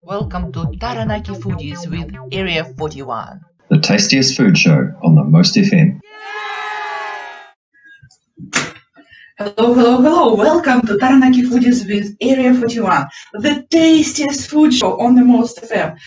Welcome to Taranaki Foodies with Area 41. The tastiest food show on the Most FM. Hello. Welcome to Taranaki Foodies with Area 41, the tastiest food show on the Most FM.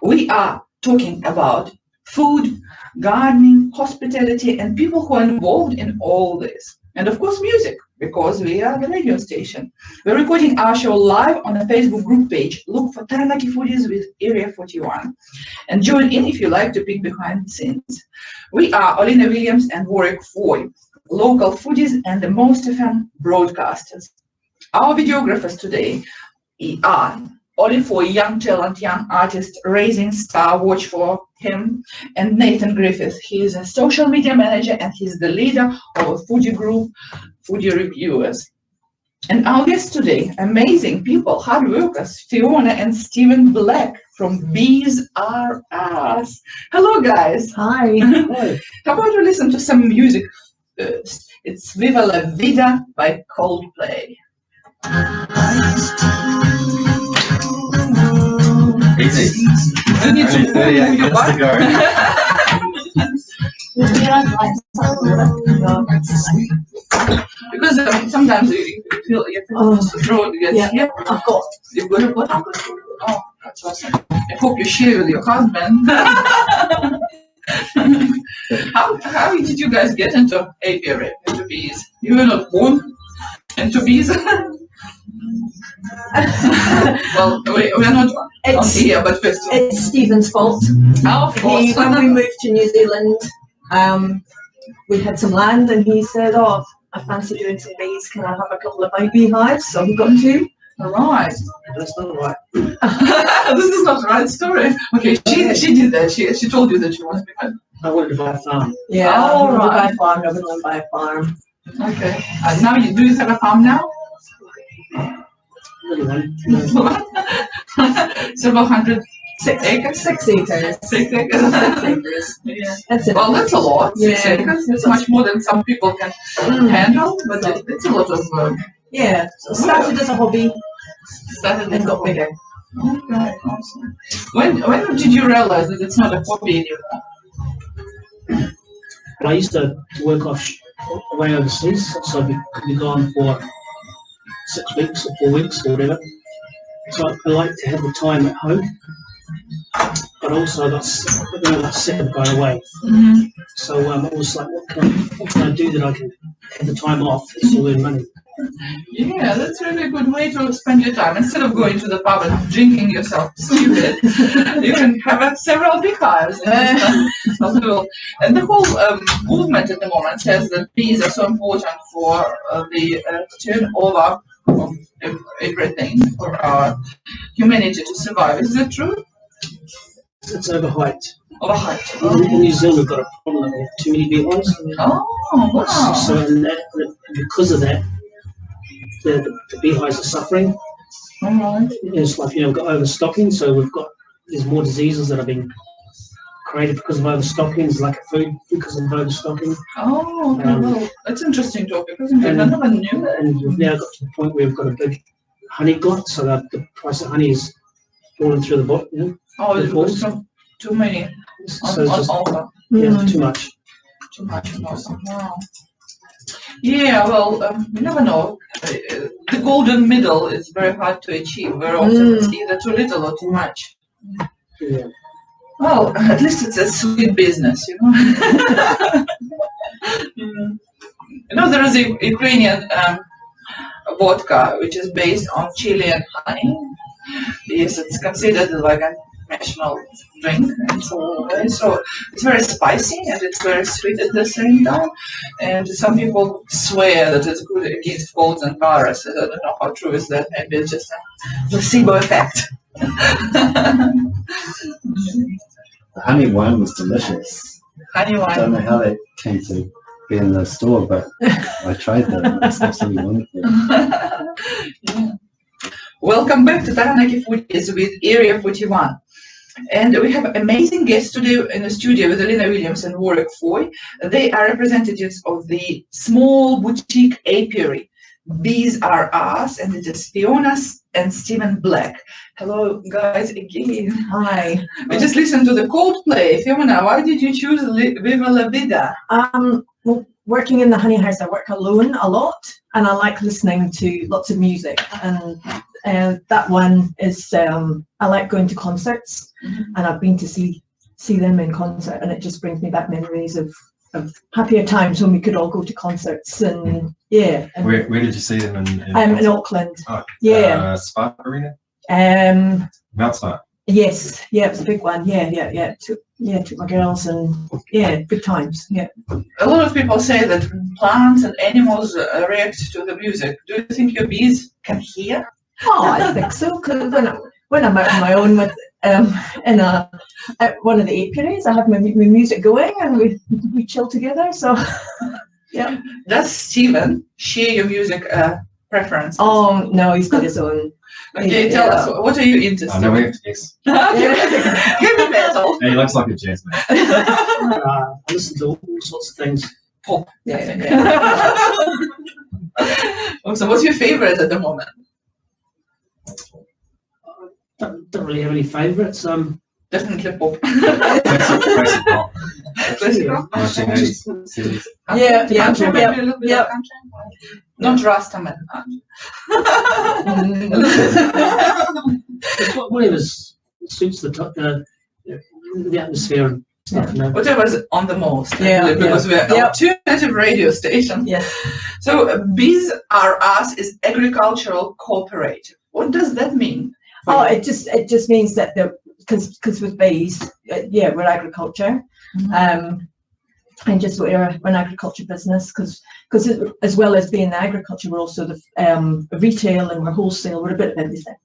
We are talking about food, gardening, hospitality, and people who are involved in all this. And of course, music, because we are the radio station. We're recording our show live on a Facebook group page. Look for Taranaki Foodies with Area 41. And join in if you like to peek behind the scenes. We are Olina Williams and Warwick Foy, local foodies and the Most FM broadcasters. Our videographers today are Ollie Foy, young talent, young artist, raising star, watch for him, and Nathan Griffith. He is a social media manager and he's the leader of a foodie group, Foodie Reviewers. And our guests today, amazing people, hard workers, Fiona and Stephen Black from Bees R Us. Hello, guys. Hi. How about we listen to some music first? It's Viva la Vida by Coldplay. Easy. You need to move your butt. Because sometimes you feel your throat gets here. You've got to put on. Oh, that's awesome. I hope you share with your husband. How did you guys get into apiary, into bees? You were not born into bees? Well, we're not on here, but first. It's Stephen's fault. Of course. When we moved to New Zealand, we had some land and he said, "Oh, I fancy doing some bees. Can I have a couple of my beehives?" So we got two. Right. That's not right. This is not the right story. Okay, she did that. She told you that she wanted to be. I wanted to buy a farm. Yeah, Oh, I right. buy a farm rather than buy a farm. Okay. Now do you have a farm now? Little one. Several hundred acres. 6 acres. 6 acres. 6 acres. Yeah. That's it. Well, that's a lot. 6 Yeah. acres. It's much more than some people can handle, but it's a lot of work. Yeah. So it started as a hobby Started and got bigger. Okay, awesome. When did you realize that it's not a hobby anymore? I used to work away overseas, so I could be gone for 6 weeks or 4 weeks or whatever. So I like to have the time at home, but also I got sick of going away. Mm-hmm. So I was like, what can I do that I can have the time off and still earn money? Yeah, that's really a good way to spend your time. Instead of going to the pub and drinking yourself stupid, you can have several beehives. And the whole movement at the moment says that bees are so important for the turnover of everything for our humanity to survive. Is that true? It's overhyped. Overhyped. In New Zealand, we've got a problem. We have too many beehives. Oh, wow. So because of that, the beehives are suffering. All right. It's like, we've got overstocking, so there's more diseases that have been created because of overstocking. There's lack of food because of overstocking. Oh, okay. Well, that's an interesting topic, isn't it? I never knew that. And we've now got to the point where we've got a big honey glut, so that the price of honey is falling through the bottom. Oh, it was too many So it's just, offer. too much. Too much on offer. Wow. Yeah, well, you never know. The golden middle is very hard to achieve. Very often it's either too little or too much. Yeah. Well, at least it's a sweet business, you know. You know, there is a Ukrainian vodka which is based on Chilean honey. Yes, it's considered like a national drink, and so it's very spicy and it's very sweet at the same time. And some people swear that it's good against colds and viruses. I don't know how true is that. Maybe it's just a placebo effect. The honey wine was delicious. Honey I don't know wine. how that came to be in the store, but I tried that. It's absolutely wonderful. Yeah. Welcome back to Taranaki Foodies with Area 41. And we have amazing guests today in the studio with Olina Williams and Warwick Foy. They are representatives of the small boutique apiary Bees Are Us, and it is Fiona and Stephen Black. Hello, guys, again. Hi. We just listened to the Coldplay. Fiona, why did you choose Viva La Vida? Well, working in the honey house, I work alone a lot, and I like listening to lots of music. And that one is, I like going to concerts, and I've been to see them in concert, and it just brings me back memories of happier times when we could all go to concerts. And yeah. And, where did you see them in Auckland. Oh, yeah. Spark Arena? Mount Spark. Yes, yeah, it was a big one. Yeah. Took my girls, and yeah, good times. Yeah. A lot of people say that plants and animals react to the music. Do you think your bees can hear? Oh, I think so. Cause when I'm out on my own with in one of the apiaries, I have my music going, and we chill together. So yeah. Does Stephen share your music preferences? Oh no, he's got his own. Okay, tell us, what are you into? I know we have to guess. Heavy metal. He looks like a jazz man. I listen to all sorts of things. Pop. Yeah. So what's your favorite at the moment? Don't really have any favourites. Definitely pop. Classic rock. Classic rock. 1980s, 70s. Country, maybe a little bit yeah. of country. Not Rastaman. Whatever suits the atmosphere and stuff. You know. Whatever's on the most. Yeah, Because we're an alternative radio station. Yes. So Bees Are Us is agricultural cooperative. What does that mean? Oh, it just means that because with bees, we're agriculture, and just we're an agriculture business because as well as being agriculture, we're also the retail, and we're wholesale. We're a bit of everything.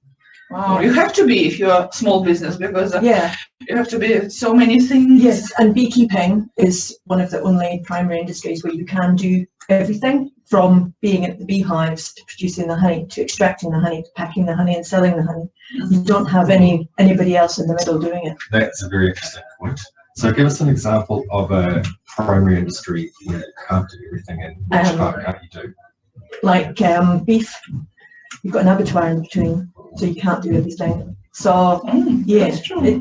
Wow, you have to be if you're a small business, because you have to be so many things. Yes, and beekeeping is one of the only primary industries where you can do everything, from being at the beehives to producing the honey, to extracting the honey, to packing the honey and selling the honey. You don't have anybody else in the middle doing it. That's a very interesting point. So give us an example of a primary industry where you can't do everything, and which part can't you do? Like beef, you've got an abattoir in between, so you can't do everything. So that's true. I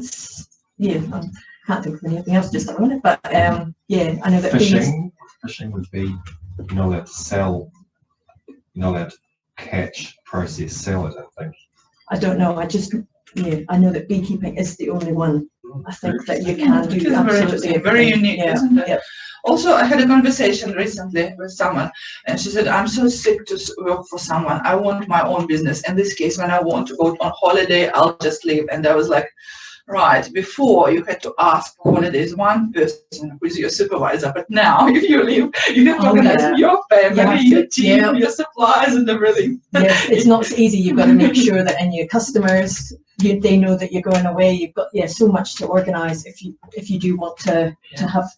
can't think of anything else just at the minute, but I know that Fishing would be, you're not allowed to sell, you're not allowed to catch, process, sell it, I think. I don't know. I know that beekeeping is the only one I think that you can do. It is Absolutely very unique, isn't it? Yeah. Also, I had a conversation recently with someone, and she said, I'm so sick to work for someone. I want my own business. In this case, when I want to go on holiday, I'll just leave. And I was like, right, before you had to ask for holidays one person who is your supervisor, but now if you leave, you have to organize your family, your team, your supplies and everything. Yes, it's not so easy. You've got to make sure that in your customers, they know that you're going away. You've got so much to organize if you do want to have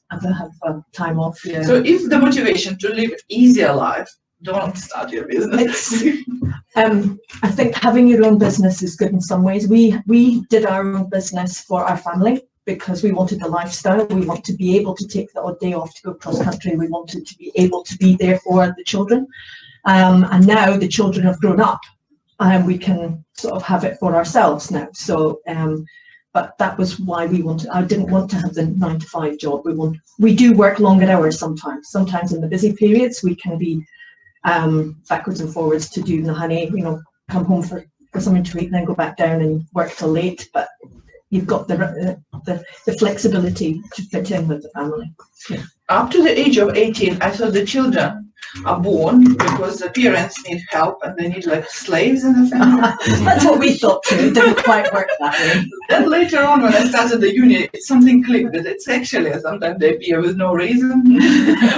time off. Yeah. So if the motivation to live easier life, don't start your business. I think having your own business is good in some ways. We did our own business for our family because we wanted the lifestyle. We want to be able to take the odd day off to go cross country. We wanted to be able to be there for the children. And now the children have grown up, and we can sort of have it for ourselves now. So, but that was why I didn't want to have the 9-to-5 job. We do work longer hours sometimes. Sometimes in the busy periods, we can be backwards and forwards to do the honey, come home for something to eat and then go back down and work till late. But you've got the flexibility to fit in with the family. Yeah. Up to the age of 18, I thought the children are born because the parents need help and they need like slaves in the family. That's what we thought too. It didn't quite work that way. Then later on, when I started the uni, something clicked that it's actually sometimes they appear with no reason,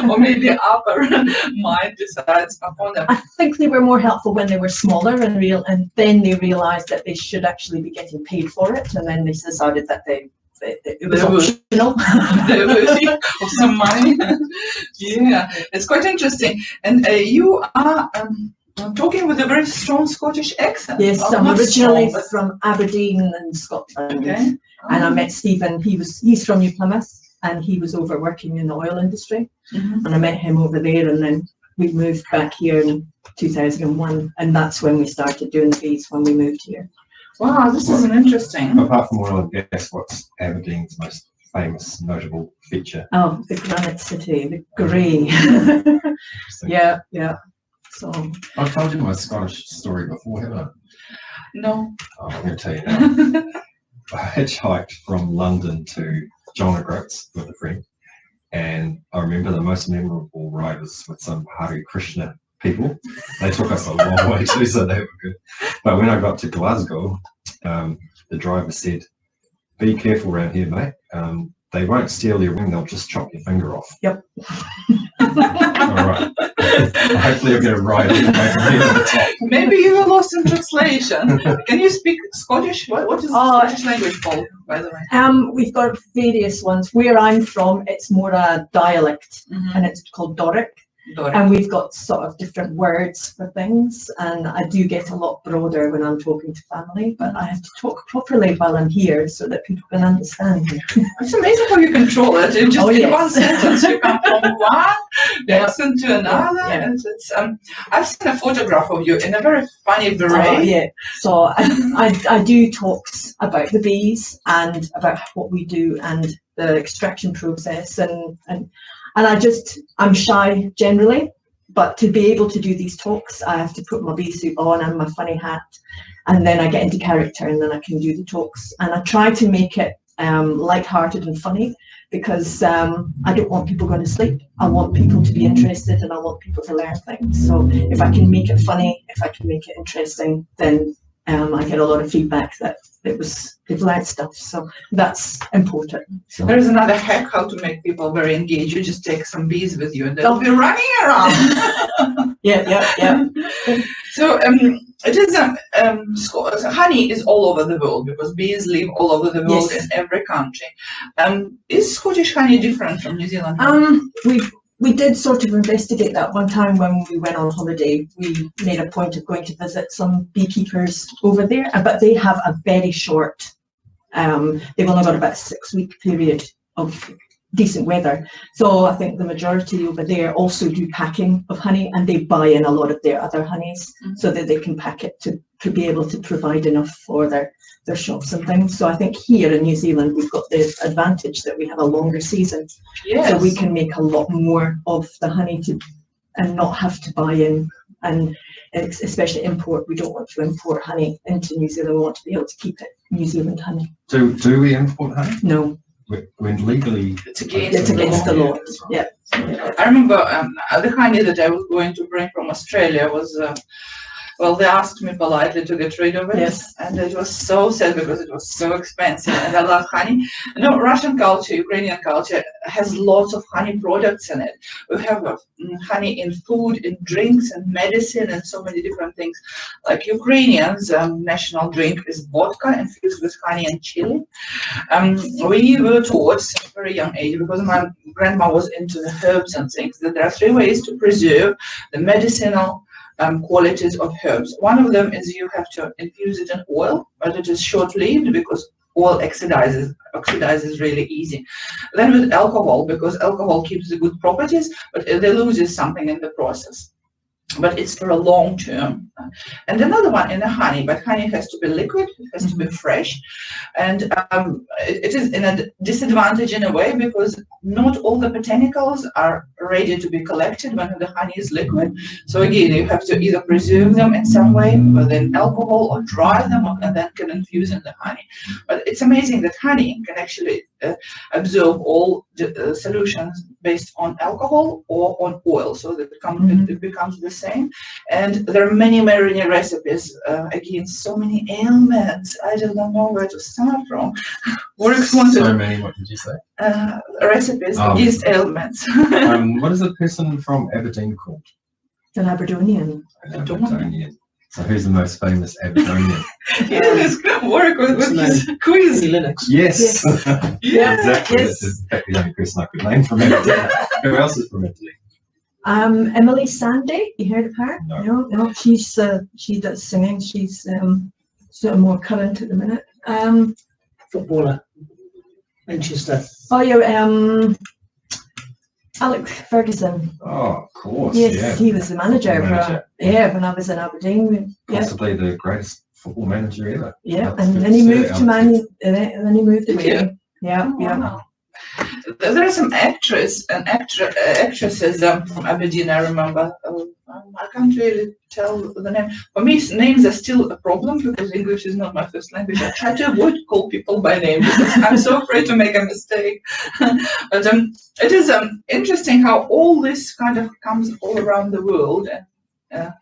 or maybe upper mind decides upon them. I think they were more helpful when they were smaller and then they realised that they should actually be getting paid for it, and then they decided that it was optional. Of some money. Yeah, it's quite interesting. And you are talking with a very strong Scottish accent. Yes, I'm originally from Aberdeen in Scotland. Okay. And I met Stephen. He's from New Plymouth, and he was over working in the oil industry. And I met him over there, and then we moved back here in 2001, and that's when we started doing the bees, when we moved here. Wow, this is an interesting. Apart from oil and gas, what's Aberdeen's most famous, notable feature? Oh, the granite city, the grey. Yeah, yeah. So I've told you my Scottish story before, haven't I? No. Oh, I'm going to tell you now. I hitchhiked from London to John O'Groats with a friend, and I remember the most memorable ride was with some Hare Krishna people. They took us a long way too, so they were good. But when I got to Glasgow, the driver said, "Be careful around here, mate. They won't steal your ring, they'll just chop your finger off." Yep. All right. Hopefully I'll get a ride all the way from here to the top. Maybe you were lost in translation. Can you speak Scottish? What is the Scottish language called, by the way? we've got various ones. Where I'm from, it's more a dialect, and it's called Doric. And we've got sort of different words for things, and I do get a lot broader when I'm talking to family, but I have to talk properly while I'm here so that people can understand me. It's amazing how you control it. In just in one sentence, you come from one accent to another. Yeah. And it's, I've seen a photograph of you in a very funny beret. Yeah. So I do talks about the bees and about what we do and the extraction process, and I'm shy generally, but to be able to do these talks, I have to put my bee suit on and my funny hat, and then I get into character, and then I can do the talks. And I try to make it light-hearted and funny, because I don't want people going to sleep. I want people to be interested, and I want people to learn things. So if I can make it funny, if I can make it interesting, then I get a lot of feedback that they've learned stuff, so that's important. So there is another hack how to make people very engaged. You just take some bees with you and they'll be running around. yeah. So it is honey is all over the world, because bees live all over the world. Yes. In every country. Is Scottish honey different from New Zealand honey? We did sort of investigate that one time when we went on holiday. We made a point of going to visit some beekeepers over there, but they have a very short, they've only got about a 6-week period of decent weather. So I think the majority over there also do packing of honey, and they buy in a lot of their other honeys so that they can pack it to be able to provide enough for their shops and things. So I think here in New Zealand we've got the advantage that we have a longer season. Yes. So we can make a lot more of the honey and not have to buy in, and especially import. We don't want to import honey into New Zealand. We want to be able to keep it New Zealand honey. Do we import honey? No. When legally it's against the law. Yeah. I remember the honey that I was going to bring from Australia was they asked me politely to get rid of it. Yes. And it was so sad because it was so expensive, and I love honey. You know, Russian culture, Ukrainian culture has lots of honey products in it. We have honey in food, in drinks, and medicine, and so many different things. Like Ukrainians' national drink is vodka infused with honey and chili. We were taught at a very young age, because my grandma was into the herbs and things, that there are 3 ways to preserve the medicinal qualities of herbs. One of them is you have to infuse it in oil, but it is short-lived because oil oxidizes really easy. Then with alcohol, because alcohol keeps the good properties, but it loses something in the process. But it's for a long term. And another one in the honey, but honey has to be liquid, it has to be fresh. And it is in a disadvantage in a way, because not all the botanicals are ready to be collected when the honey is liquid. So again, you have to either preserve them in some way within alcohol, or dry them, and then can infuse in the honey. But it's amazing that honey can actually absorb all the solutions based on alcohol or on oil, so that it becomes the same. And there are many recipes against so many ailments. I don't know where to start from. So many, what did you say? Recipes against ailments. What is a person from Aberdeen called? An Aberdonian. Aberdonian. So who's the most famous Aberdonian? Yes, work with this quiz. Linux. Yes. Yeah. Exactly. Yes. This is in fact the only person I could name from Aberdeen. Who else is from Italy? Emily Sandy, you heard of her? No. She does singing. She's sort of more current at the minute. Footballer, Manchester. Oh, yeah. Alex Ferguson. Oh, of course. Yes, Yeah. he was the manager. When I was in Aberdeen. Yeah, Possibly the greatest football manager ever. yeah. That's And good then he to moved see, to Alex. and then he moved Did away. you? Yeah, Oh, yeah. wow. There are some actresses from Aberdeen, I remember. I can't really tell the name. For me, names are still a problem because English is not my first language. I try to avoid call people by name because I'm so afraid to make a mistake. But it is interesting how all this kind of comes all around the world and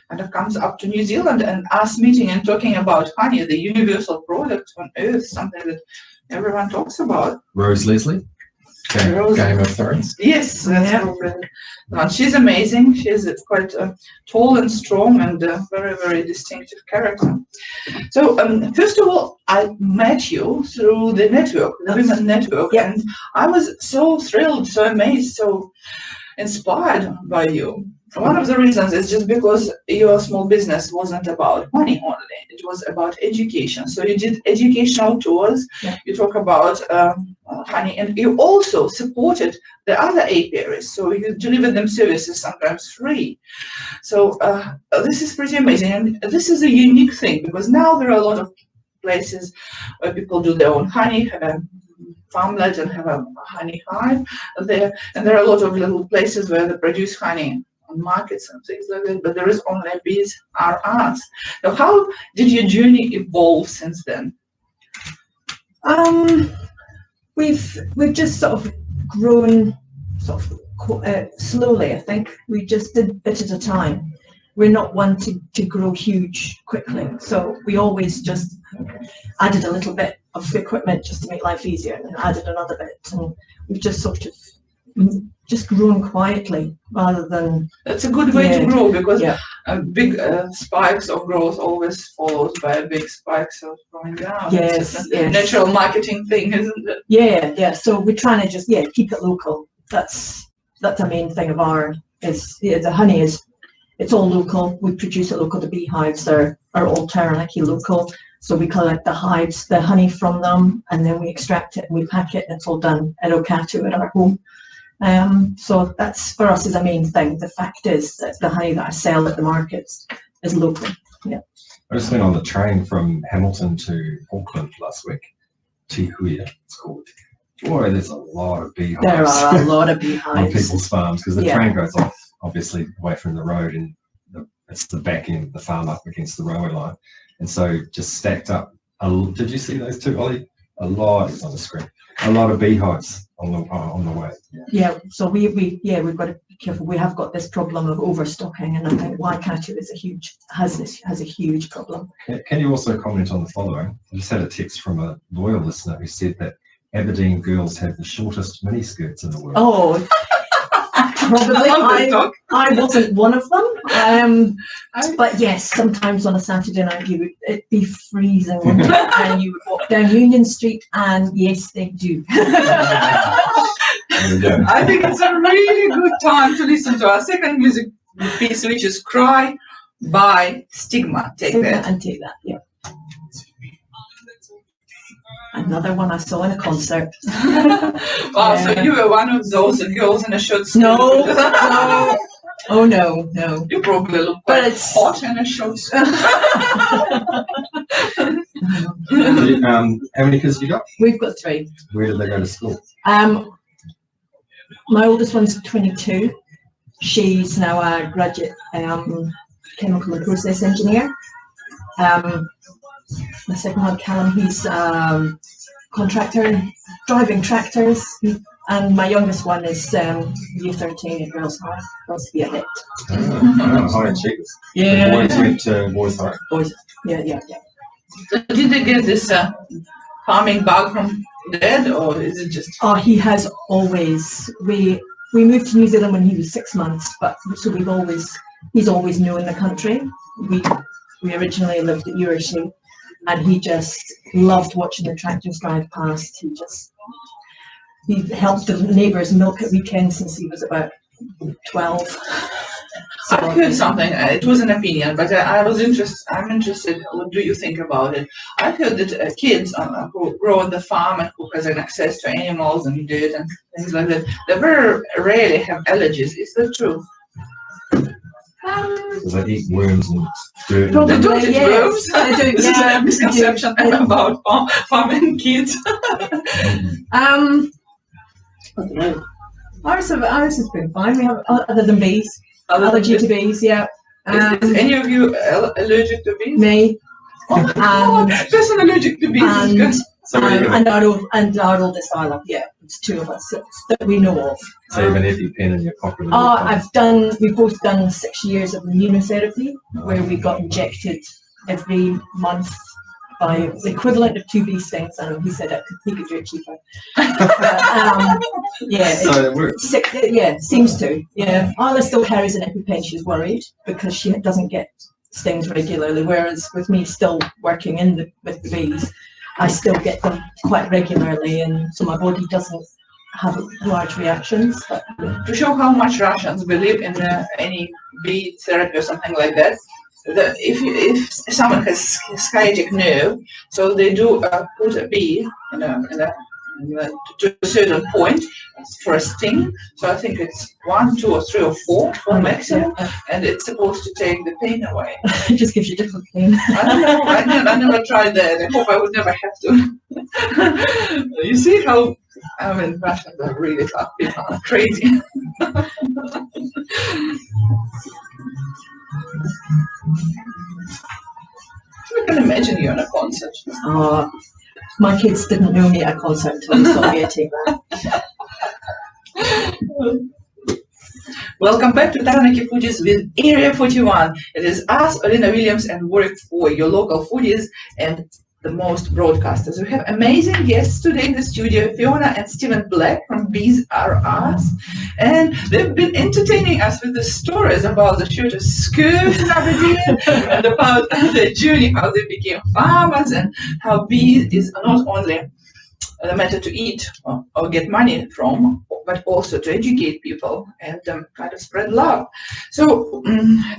kind of comes up to New Zealand, and us meeting and talking about honey, the universal product on earth, something that everyone talks about. Rose Leslie, Game of Thrones. Yes, that's Yeah. correct. And she's amazing. She's quite tall and strong and very, very distinctive character. So, first of all, I met you through the network, the Women Network, Yeah. and I was so thrilled, so amazed, so inspired by you. One of the reasons is just because your small business wasn't about money only, it was about education. So you did educational tours, Yeah. you talk about honey, and you also supported the other apiarists. So you delivered them services, sometimes free. So this is pretty amazing. And this is a unique thing because now there are a lot of places where people do their own honey, have a farmland and have a honey hive there. And there are a lot of little places where they produce honey on markets and things like that, but there is only bees are us. So how did your journey evolve since then? We've just sort of grown sort of slowly. I think we just did a bit at a time. We're not one to grow huge quickly, so we always just added a little bit of equipment just to make life easier, and added another bit, and we've just sort of just grown quietly rather than. That's a good way to grow because Yeah. big spikes of growth always followed by a big spikes of going down. Yes, It's just a yes. natural marketing thing, isn't it? Yeah. So we're trying to just keep it local. That's the main thing of our the honey is. It's all local. We produce it local. The beehives are all Taranaki local. So we collect the hives, the honey from them, and then we extract it and we pack it. And it's all done at Okatu at our home. So that's for us is a main thing. The fact is that the honey that I sell at the markets is local. Yeah. I just went on the train from Hamilton to Auckland last week. Tihuia, it's called. Boy, there's a lot of beehives. There are a lot of on beehives. people's farms because the Yeah. train goes off obviously away from the road and it's the back end of the farm up against the railway line, and so just stacked up. Did you see those two, Ollie? A lot is on the screen. A lot of beehives on the way. Yeah. So we've got to be careful. We have got this problem of overstocking, and I think Waikato has a huge problem. Can you also comment on the following? I just had a text from a loyal listener who said that Aberdeen girls have the shortest miniskirts in the world. Oh. Probably I wasn't one of them. But yes, sometimes on a Saturday night it'd be freezing and you would walk down Union Street, and yes, they do. I think it's a really good time to listen to our second music piece, which is Cry by Stigma. Take that. And take that, yeah. Another one I saw in a concert. Wow, so you were one of those girls in a short skirt. No. Oh no. You probably look But quite it's- hot in a short skirt. How many kids have you got? We've got 3. Where do they go to school? My oldest one's 22. She's now a graduate chemical and process engineer. The second one, Callum, he's contractor, driving tractors. And my youngest one is year 13 at Girls High. Wants to be a hit. High achievers. Yeah. The boys went to boys high. Boys. Yeah. So did they get this farming bug from dad, or is it just? Oh, he has always. We moved to New Zealand when he was 6 months, but so he's always known the country. We originally lived at Urushi, and he just loved watching the tractors drive past. He helped the neighbours milk at weekends since he was about 12. I heard something. It was an opinion, but I was interested. I'm interested. What do you think about it? I heard that kids who grow on the farm and who has an access to animals and dirt and things like that, they very rarely have allergies. Is that true? They eat worms and dirt. Probably, They don't eat yes. worms. They do, This is yeah, a misconception about farming kids. Um, I don't know. ours has been fine. We have other than bees, allergy to bees. Yeah. Is any of you allergic to bees? Me Oh, just an allergic to bees. is good. So what do you have? and our oldest Isla. Yeah, it's two of us that we know of. So you have an EpiPen in your pocket. all the time? We've both done 6 years of immunotherapy where we got injected every month by the equivalent of 2 bee stings. And he said he could do it cheaper. Yeah, So it works. seems to. Yeah, Isla still carries an EpiPen. She's worried because she doesn't get stings regularly, whereas with me still working with the bees, I still get them quite regularly, and so my body doesn't have large reactions. But To show how much Russians believe in any bee therapy or something like that, if someone has sciatic nerve, so they do put a bee to a certain point for a sting. So I think it's 1, 2, or 3, or 4 maximum, and it's supposed to take the pain away. it just gives you different pain. I don't know. I never tried that. I hope I would never have to. You see how Russians are really tough people, crazy. I can imagine you on a concert. My kids didn't know me at a concert until they saw me at Welcome back to Taranaki Foodies with Area 41. It is us, Olina Williams, and work for your local foodies and the most broadcasters. We have amazing guests today in the studio, Fiona and Stephen Black from Bees Are Us. And they've been entertaining us with the stories about the shorter skirts in Aberdeen and about their journey, how they became farmers and how bees is not only a matter to eat or get money from, but also to educate people and kind of spread love. So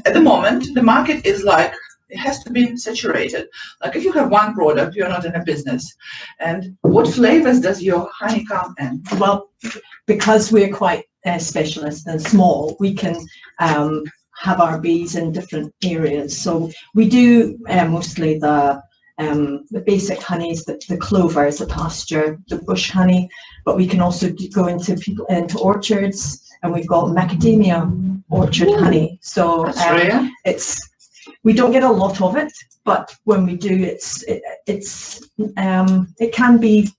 at the moment, the market is like, it has to be saturated. Like if you have one product, you're not in a business. And what flavors does your honey come in? Well, because we're quite specialist and small, we can have our bees in different areas. So we do mostly the basic honeys, the clovers, the pasture, the bush honey, but we can also go into orchards, and we've got macadamia orchard honey. So we don't get a lot of it, but when we do, it can be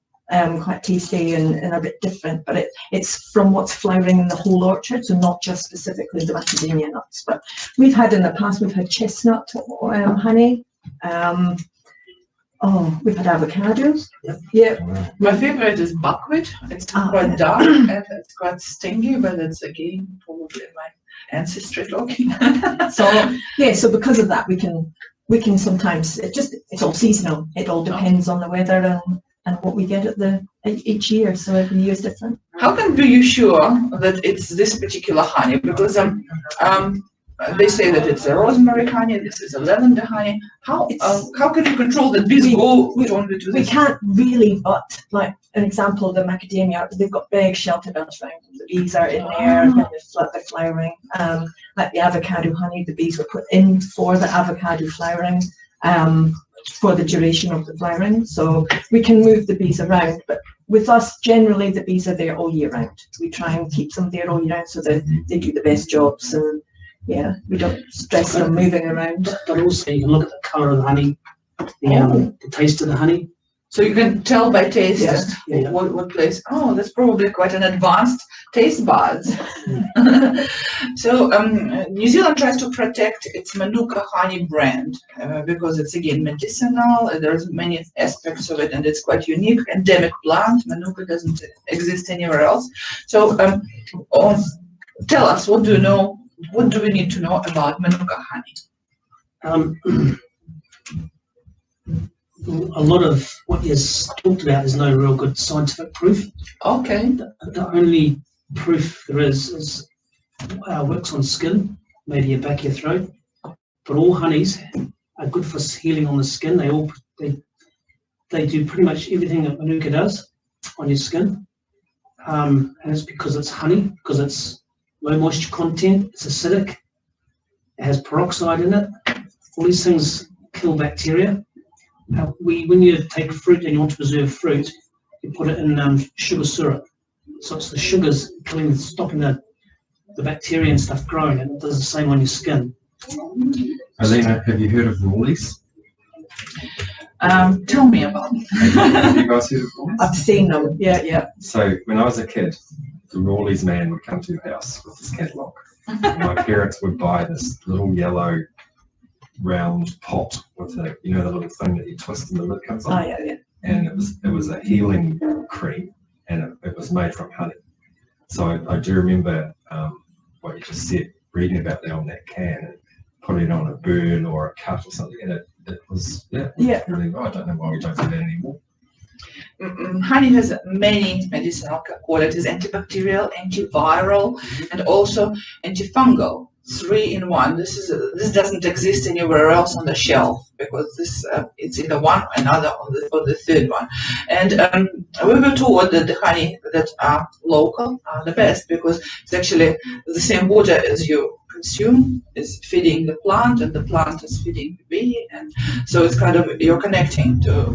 quite tasty and a bit different, but it's from what's flowering in the whole orchard, so not just specifically the macadamia nuts. But we've had in the past, we've had chestnut honey. We've had avocados. Yeah. My favorite is buckwheat. It's quite dark and it's quite stingy, but it's again probably my ancestry talking. So because of that, we can sometimes it's all seasonal. It all depends on the weather and what we get each year. So every year is different. How can be you sure that it's this particular honey? Because they say that it's a rosemary honey, this is a lavender honey. How can you control that bees go only to this? We can't really, but like an example of the macadamia, they've got big shelter belts around them. The bees are in there and they're flowering. Like the avocado honey, the bees were put in for the avocado flowering, for the duration of the flowering. So we can move the bees around, but with us, generally the bees are there all year round. We try and keep them there all year round so that they do the best jobs. And yeah, we don't stress them moving around. But also you can look at the colour of the honey, the taste of the honey. So you can tell by taste Yeah. what place. Oh, that's probably quite an advanced taste buds. So New Zealand tries to protect its Manuka honey brand because it's again medicinal. And there's many aspects of it, and it's quite unique. Endemic plant. Manuka doesn't exist anywhere else. So tell us, what do you know? What do we need to know about Manuka honey? A lot of what is talked about is no real good scientific proof. Okay. The only proof there is works on skin, maybe a back of your throat. But all honeys are good for healing on the skin. They do pretty much everything that manuka does on your skin. And it's because it's honey, because it's low moisture content, it's acidic, it has peroxide in it. All these things kill bacteria. When you take fruit and you want to preserve fruit, you put it in sugar syrup. So it's the sugars stopping the bacteria and stuff growing, and it does the same on your skin. Alina, have you heard of Rawleys? Tell me about it. Have you guys heard of Rawleys? I've seen them. Yeah. So when I was a kid, the Rawleys man would come to your house with his catalogue. My parents would buy this little yellow round pot with the little thing that you twist and the lid comes off. Oh, yeah. And it was a healing cream, and it was made from honey. So I do remember what you just said, reading about that on that can and putting it on a burn or a cut or something, and it was really. I don't know why we don't do that anymore. Honey has many medicinal qualities: antibacterial, antiviral, and also antifungal. 3 in 1. This doesn't exist anywhere else on the shelf, because this it's either one or another or the third one. And we were told that the honey that are local are the best, because it's actually the same water as you consume is feeding the plant, and the plant is feeding the bee, and so it's kind of you're connecting to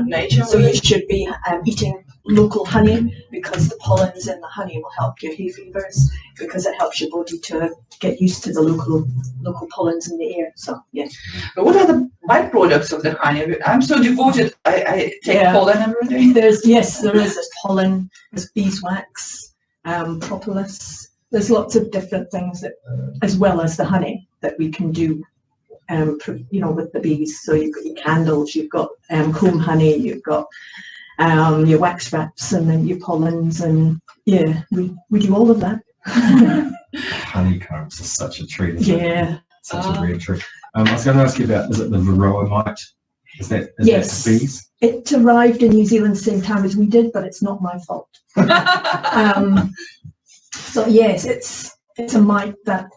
nature. So you should be eating local honey, because the pollens in the honey will help your hay fevers, because it helps your body to get used to the local pollens in the air. So yeah. But what are the byproducts of the honey? I'm so devoted. I take pollen every day. There is there's pollen, there's beeswax, propolis. There's lots of different things that, as well as the honey, that we can do, with the bees. So you've got your candles, you've got comb honey, you've got your wax wraps, and then your pollens, and we do all of that. Honeycombs is such a treat. Isn't it? Such a rare treat. I was going to ask you about, is it the varroa mite? Is that bees? It arrived in New Zealand the same time as we did, but it's not my fault. So yes, it's a mite that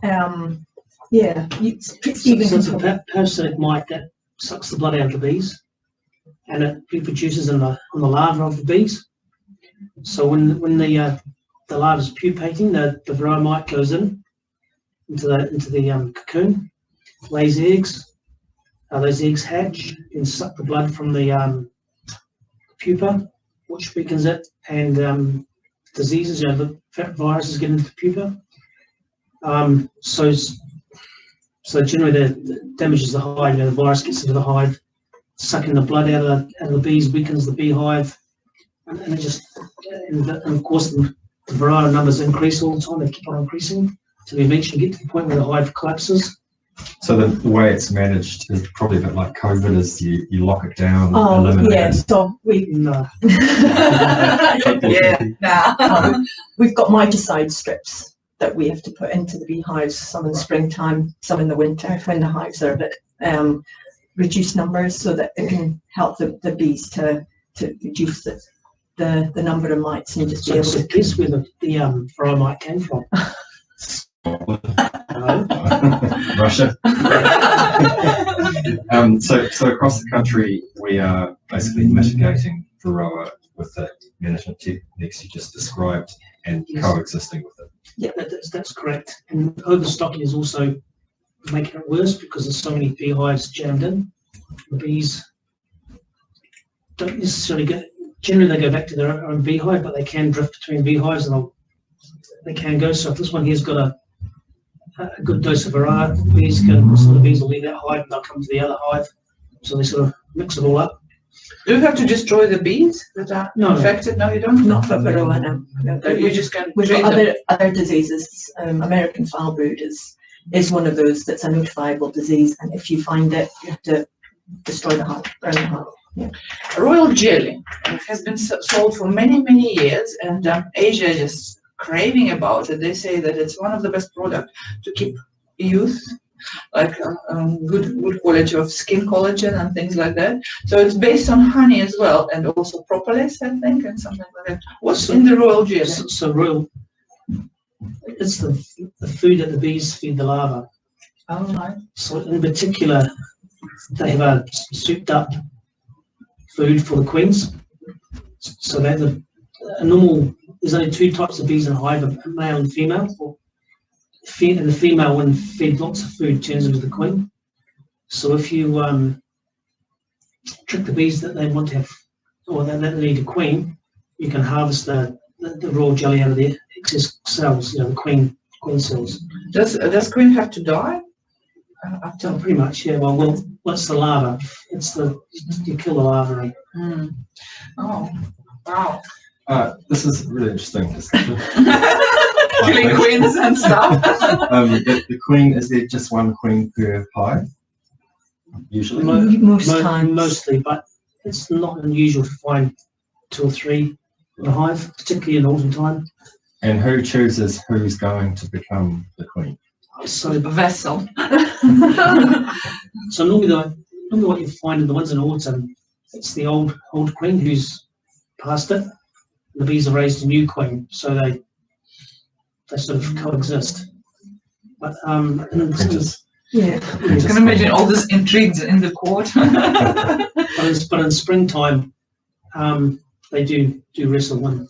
It's a parasitic mite that sucks the blood out of the bees, and it reproduces on the larva of the bees. So when the larva is pupating, the varroa mite goes into the cocoon, lays eggs. Those eggs hatch and suck the blood from the pupa, which weakens it, and diseases, the viruses get into the pupa. So generally that damages the hive. The virus gets into the hive, sucking the blood out of the bees, weakens the beehive, and of course the varroa numbers increase all the time. They keep on increasing till they eventually get to the point where the hive collapses. So the way it's managed is probably a bit like COVID, is you lock it down, eliminate it. So we've got miticide strips that we have to put into the beehives, some in springtime, some in the winter, when the hives are a bit reduced numbers, so that it can help the bees to reduce the number of mites and just be able to guess where the varroa mite came from. Russia. So across the country, we are basically mitigating varroa with the management techniques you just described, and coexisting with it. Yeah, that's correct. And overstocking is also making it worse, because there's so many beehives jammed in. The bees don't necessarily generally they go back to their own beehive, but they can drift between beehives, and they can go. So if this one here's got a good dose of varroa, the bees will leave that hive and they'll come to the other hive. So they sort of mix it all up. Do you have to destroy the bees that are infected? No, you don't? Not for varroa, no. You just can We've got other diseases. American foul brood is one of those that's a notifiable disease, and if you find it, you have to destroy the hive, burn the hive. Yeah. Royal jelly has been sold for many, many years, and Asia is just craving about it. They say that it's one of the best products to keep youth, like good quality of skin collagen and things like that. So it's based on honey as well, and also propolis, I think, and something like that. What's in the royal jelly? So royal, it's the food that the bees feed the larva. Oh, right. So in particular, they have a souped up food for the queens. So that a normal, there's only two types of bees in a hive, a male and female. And the female, when fed lots of food, turns into the queen. So if you trick the bees that they want to have, or that they need a queen, you can harvest the raw jelly out of their excess cells, the queen cells. Does queen have to die? So pretty much, yeah. Well, what's the larva? You kill the larva. Oh, wow. This is a really interesting discussion. Killing queens and stuff. The queen, is there just one queen per hive? Usually? Mostly, but it's not unusual to find 2 or 3 in a hive, particularly in autumn time. And who chooses who's going to become the queen? So Vessel. So normally what you find in the ones in autumn, it's the old queen who's passed it. The bees are raised a new queen, so they sort of coexist. But You can imagine all these intrigues in the court. but in springtime, they do wrestle one.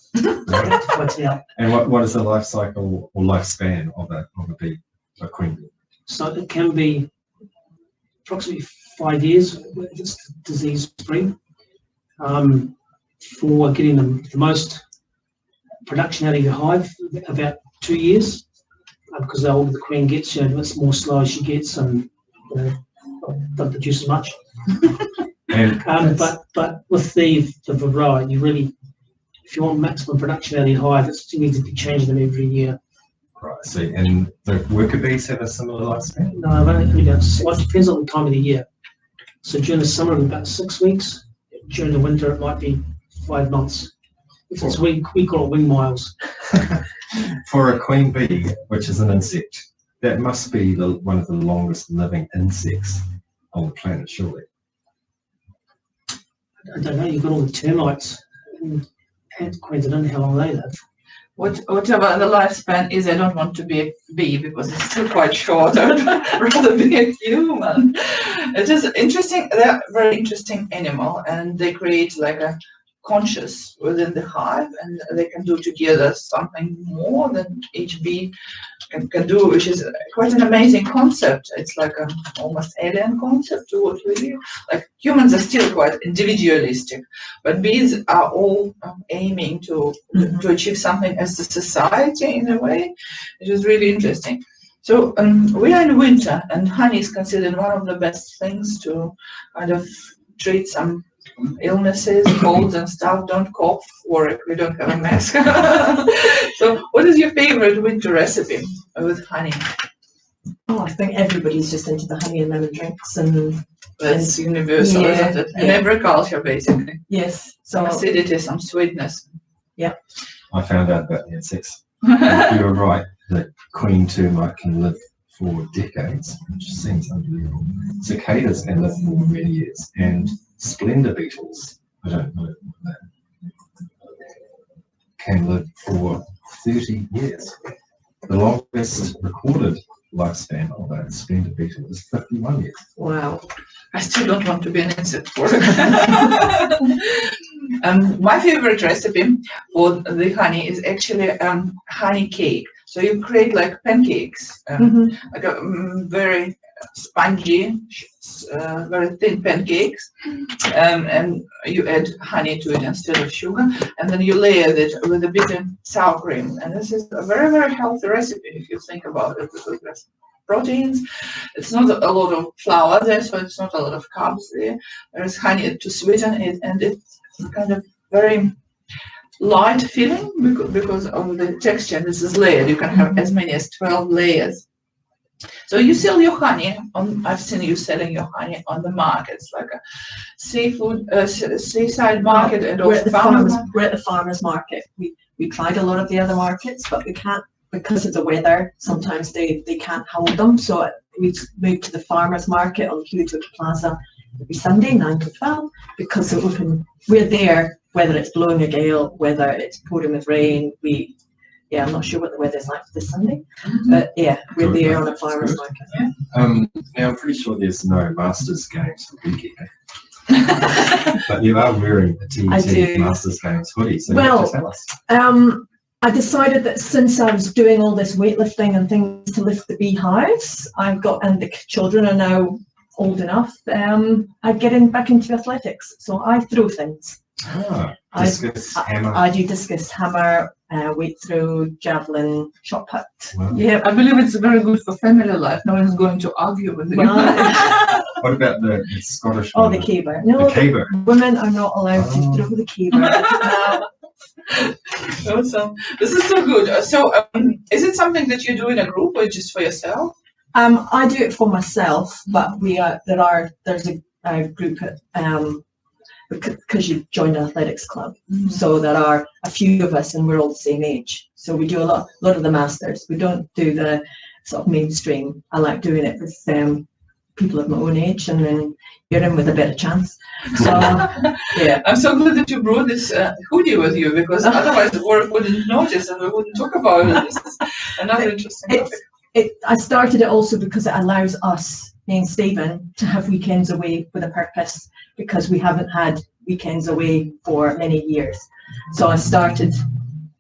And what is the life cycle or lifespan of a bee, a queen bee? So it can be approximately 5 years if it's disease-free. For getting the most production out of your hive, about 2 years, because the older the queen gets, it's more slow she gets and doesn't produce as much. But with the variety, you really, if you want maximum production out of your hive, you need to be changing them every year. Right, see, and the worker bees have a similar lifespan? No, it depends on the time of the year. So during the summer, about 6 weeks. During the winter, it might be 5 months. If it's we call it wing miles. For a queen bee, which is an insect, that must be one of the longest living insects on the planet, surely. I don't know, you've got all the termites and queens, I don't know how long they live. Whatever the lifespan is, I don't want to be a bee because it's still quite short. I would rather be a human. It is interesting. They're a very interesting animal, and they create like a conscious within the hive, and they can do together something more than each bee can do, which is quite an amazing concept. It's like an almost alien concept to what we do. Like humans are still quite individualistic, but bees are all aiming to achieve something as a society in a way. It is really interesting. So we are in winter, and honey is considered one of the best things to kind of treat some illnesses, colds and stuff. Don't cough, work, we don't have a mask. So what is your favorite winter recipe with honey? Oh, I think everybody's just into the honey and lemon drinks, and that's universal, isn't it? In every culture, basically. Yes. Some acidity, some sweetness. Yeah. I found out about the insects. You were right, the queen termite can live for decades, which seems unbelievable. Cicadas can live for many years, and splendor beetles, I don't know that, can live for 30 years. The longest recorded lifespan of a splendor beetle is 51 years. Wow. I still don't want to be an insect worker. My favorite recipe for the honey is actually honey cake. So you create like pancakes, like a very spongy, very thin pancakes, and you add honey to it instead of sugar, and then you layer it with a bit of sour cream. And this is a very, very healthy recipe if you think about it, because there's proteins. It's not a lot of flour there, so it's not a lot of carbs there. There's honey to sweeten it, and it's kind of very light feeling because of the texture. This is layered. You can have as many as 12 layers. So you sell your honey I've seen you selling your honey on the markets, like a seaside market, and we're at the farmers market. We tried a lot of the other markets, but we can't, because of the weather. Sometimes they can't hold them, so we moved to the farmers market on Hewswood Plaza every Sunday 9 to 12, because we're there whether it's blowing a gale, whether it's pouring with rain. yeah, I'm not sure what the weather's like for this Sunday, but yeah, we're there on a farmer's market. Now I'm pretty sure there's no Masters Games for beekeeping. But you are wearing a TET Masters Games hoodie, so Well, tell us. I decided that since I was doing all this weightlifting and things to lift the beehives, and the children are now old enough, I'd get back into athletics. So I throw things. Discus, hammer. I do discus, hammer, weight throw, javelin, shot put. Wow. Yeah, I believe it's very good for family life. No one's going to argue with you. Well, What about the Scottish oh, one? the caber. No, The caber. women are not allowed to throw the caber. Awesome. This is so good. So, is it something that you do in a group or just for yourself? I do it for myself, but there's a group at because you joined an athletics club, so there are a few of us and we're all the same age. So we do a lot of the masters. We don't do the sort of mainstream. I like doing it with people of my own age, and then you're in with a better chance. So yeah. I'm so glad that you brought this hoodie with you, because otherwise the work wouldn't notice and we wouldn't talk about it. This is another interesting topic. I started it also because it allows us, me and Stephen, to have weekends away with a purpose, because we haven't had weekends away for many years. So I started,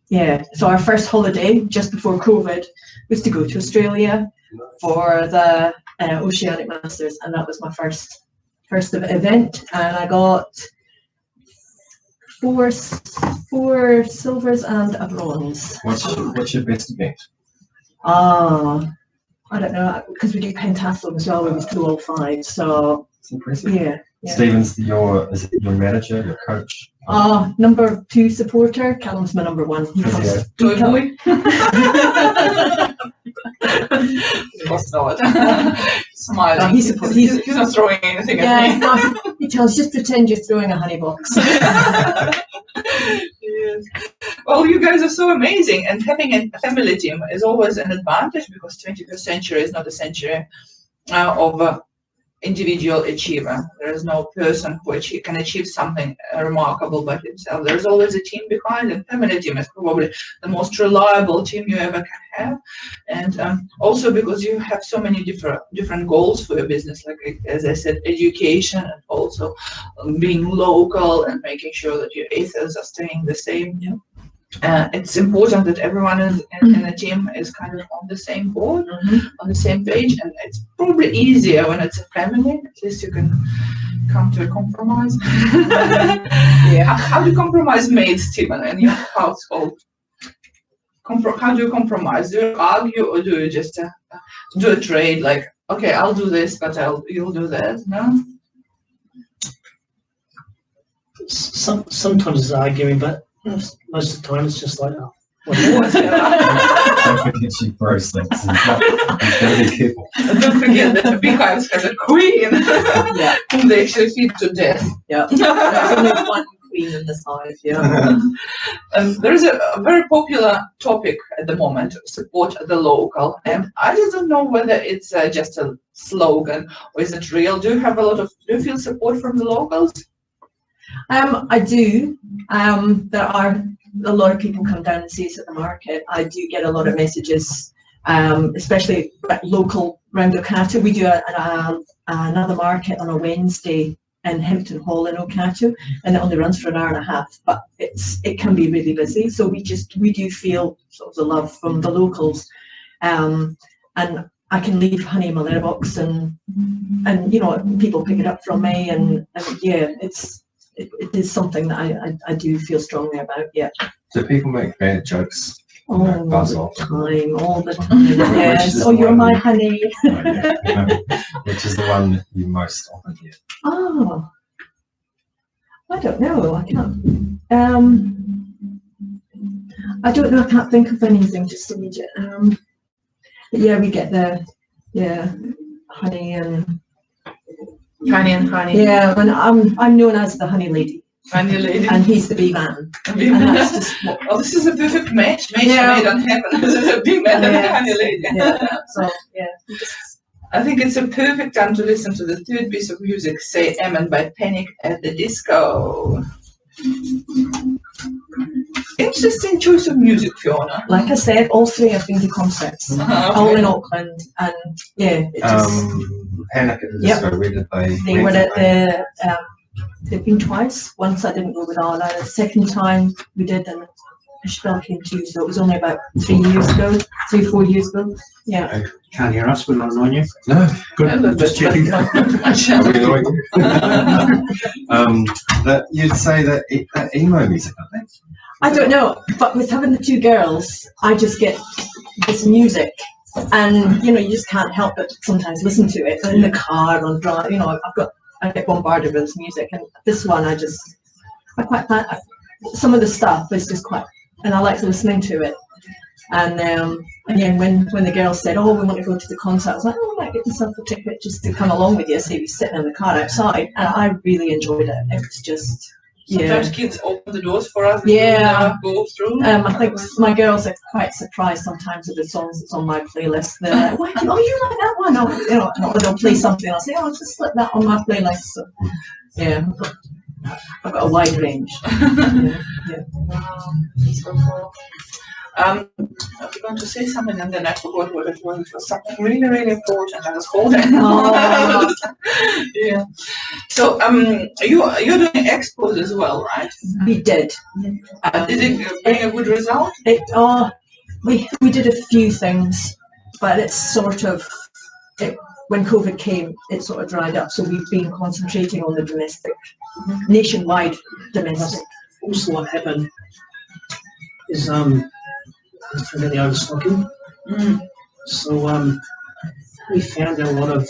so our first holiday just before COVID was to go to Australia for the Oceanic Masters, and that was my first event, and I got four silvers and a bronze. What's your best event? I don't know, because we do pentathlon as well, we was through all five, so It's impressive. yeah. Stephen's is it your manager, your coach? Number 2 supporter, Callum's my number 1. He comes, Toy boy. Must know it. Smiling. He's not throwing anything at me. No, he tells, just pretend you're throwing a honey box. Yes. Well, you guys are so amazing, and having a family team is always an advantage, because 21st century is not a century of individual achiever. There is no person who can achieve something remarkable by himself. There's always a team behind, and family team is probably the most reliable team you ever can have. And also because you have so many different goals for your business, like as I said, education, and also being local and making sure that your ethos are staying the same. It's important that everyone in the team is kind of on the same board, on the same page, and it's probably easier when it's a family. At least you can come to a compromise. How do you compromise mates, Stephen, in your household? How do you compromise? Do you argue, or do you just do a trade? Like, okay, I'll do this, but you'll do that. No. Sometimes it's arguing, but most of the time it's just like, oh, Don't forget she throws things. You've got to be careful. Don't forget that the beehive has a queen whom they actually feed to death. Yeah, there's only one queen in this hive. There's a very popular topic at the moment: support the local. And I just don't know whether it's just a slogan or is it real. Do you feel support from the locals? I do. There are a lot of people come down and see us at the market. I do get a lot of messages, especially local round Okata. We do another market on a Wednesday in Hempton Hall in Okata, and it only runs for an hour and a half, but it can be really busy. So we do feel sort of the love from the locals, and I can leave honey in my litter box, and people pick it up from me, and it is something that I do feel strongly about. Do people make bad jokes? All the time. Yes. Oh, you're my honey. Which is the one that you most often hear? Oh, I don't know. I can't. I don't know. I can't think of anything just immediate. But yeah, we get the honey and. Honey. Yeah, and I'm known as the honey lady. Honey lady. And he's the beeman. And that's just this is a perfect match made on heaven. This is a beeman and a honey lady. So I think it's a perfect time to listen to the third piece of music, Say Amen by Panic at the Disco. Interesting choice of music, Fiona. Like I said, all three have been to concerts, all in Auckland, and yeah, it just, Panic at the Disco, where did they? they were at the, they've been twice. Once I didn't go with Arla, the second time we did, and Ishbel came too, so it was only about 4 years ago. Yeah. Can't hear us, we're not annoying you. No, Good, just checking. are we annoying you? That you'd say that emo music, I think. I don't know, but with having the two girls, I just get this music, and you know, you just can't help but sometimes listen to it in the car on drive. You know, I get bombarded with this music, and this one I quite find some of the stuff is just quite, and I like listening to it. And again, when the girls said, "Oh, we want to go to the concert," I was like, "Oh, I might get myself a ticket just to come along with you." So we sitting in the car outside, and I really enjoyed it. It was just. Sometimes kids open the doors for us. Yeah. Go through. I think my girls are quite surprised sometimes with the songs that's on my playlist. They're like, "Why? Oh, you like that one?" Or, you know, they'll play something. I'll say, "Oh, just slip that on my playlist." So, yeah, I've got a wide range. Yeah. So cool. I was going to say something and then I forgot what it was. It was something really, really important. I was holding. Oh. Yeah. So you're doing expos as well, right? We did. Did it bring a good result? We did a few things, but it's sort of when COVID came, it sort of dried up. So we've been concentrating on the domestic, nationwide domestic. Also, what happened is the overstocking. So we found that a lot of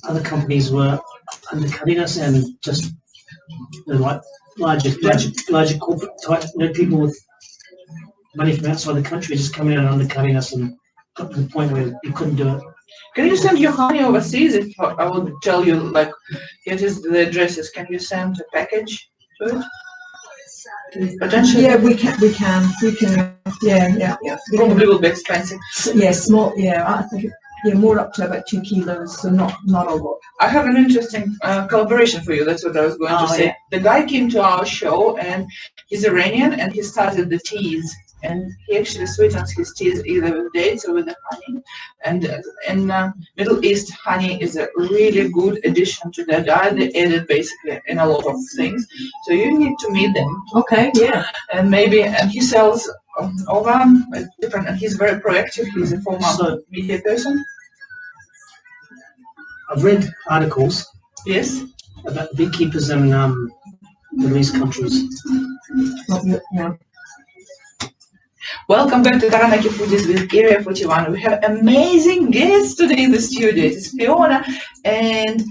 other companies were undercutting us, and just like larger corporate type, people with money from outside the country just coming out and undercutting us, and got to the point where you couldn't do it. Can you send your honey overseas? If I would tell you, like, here is the addresses. Can you send a package to it? Potentially. Yeah, we can. Yeah. Probably will be expensive. Yeah, small. Yeah, I think more up to about 2 kilos, so not a lot. I have an interesting collaboration for you. That's what I was going to say. Yeah. The guy came to our show, and he's Iranian, and he started the teas. And he actually sweetens his teas either with dates or with the honey. And in Middle East, honey is a really good addition to their diet. They add it basically in a lot of things. So you need to meet them. Okay, yeah. And he sells over different, and he's very proactive. He's a former media person. I've read articles Yes. about beekeepers in Middle East countries. Yeah. Welcome back to Taranaki Foodies with Area 41. We have amazing guests today in the studio. It is Fiona and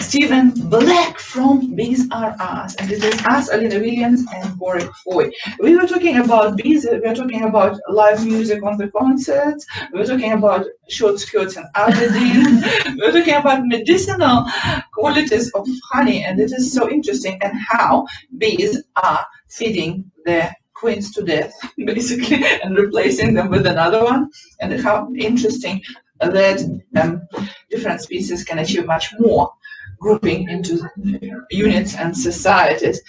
Stephen Black from Bees Are Us, and it is us, Alina Williams and Warwick Foy. We were talking about bees, we were talking about live music on the concerts, we were talking about short skirts and Aberdeen, we were talking about medicinal qualities of honey, and it is so interesting, and how bees are feeding their queens to death, basically, and replacing them with another one, and how interesting that different species can achieve much more grouping into units and societies.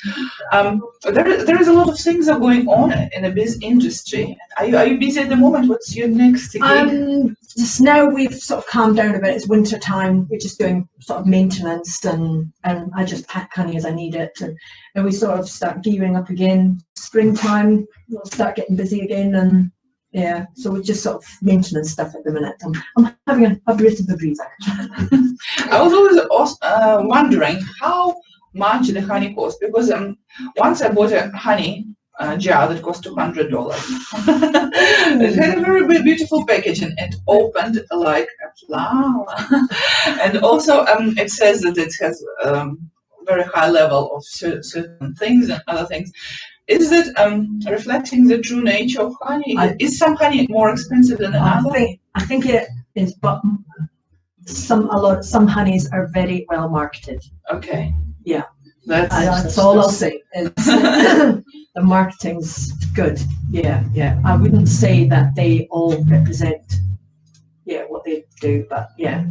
There is a lot of things are going on in the biz industry. Are you busy at the moment? What's your next gig? Just now we've sort of calmed down a bit. It's winter time. We're just doing sort of maintenance, and I just pack honey as I need it, and we sort of start gearing up again. Springtime, we'll start getting busy again, and yeah, so we're just sort of maintenance stuff at the minute. I'm having a bit of a breather. I was always wondering how much the honey costs, because once I bought a honey jar that cost $200. It had a very beautiful package, and it opened like a flower. And also it says that it has very high level of certain things and other things. Is it reflecting the true nature of honey? Is some honey more expensive than another? I think it is, but some honeys are very well marketed. Okay. Yeah. That's all I'll say. The marketing's good. Yeah. I wouldn't say that they all represent what they do, but yeah,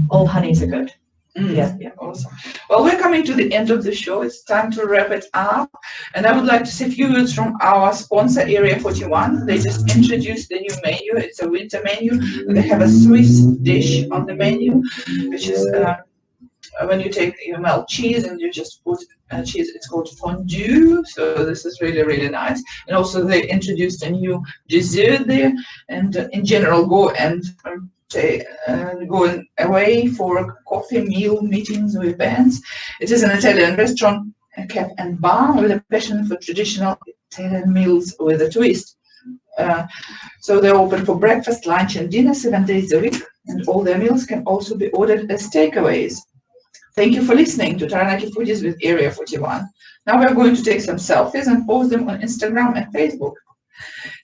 all honeys are good. Yeah. Awesome. Well, we're coming to the end of the show. It's time to wrap it up. And I would like to say a few words from our sponsor, Area 41. They just introduced the new menu. It's a winter menu. They have a Swiss dish on the menu, which is when you melt cheese and you just put cheese, it's called fondue. So this is really, really nice. And also they introduced a new dessert there. And in general, go going away for coffee, meal, meetings, or events. It is an Italian restaurant, a cafe and bar with a passion for traditional Italian meals with a twist. So they're open for breakfast, lunch, and dinner 7 days a week, and all their meals can also be ordered as takeaways. Thank you for listening to Taranaki Foodies with Area 41. Now we're going to take some selfies and post them on Instagram and Facebook.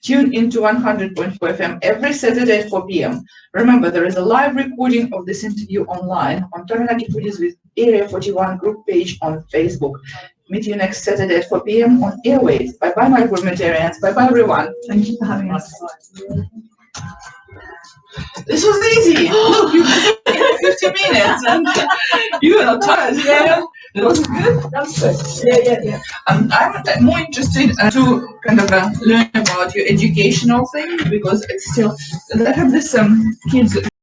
Tune into 100.4 FM every Saturday at 4 p.m. Remember, there is a live recording of this interview online on Taranaki Foodies with Area 41 group page on Facebook. Meet you next Saturday at 4 p.m. on Airwaves. Bye-bye, my gourmetarians. Bye-bye, everyone. Thank you for having us. This was easy. Look, you did 50 minutes and you are not tired. Yeah. It was good. That's good. Yeah. I'm more interested to kind of learn about your educational thing because it's still, I have this kids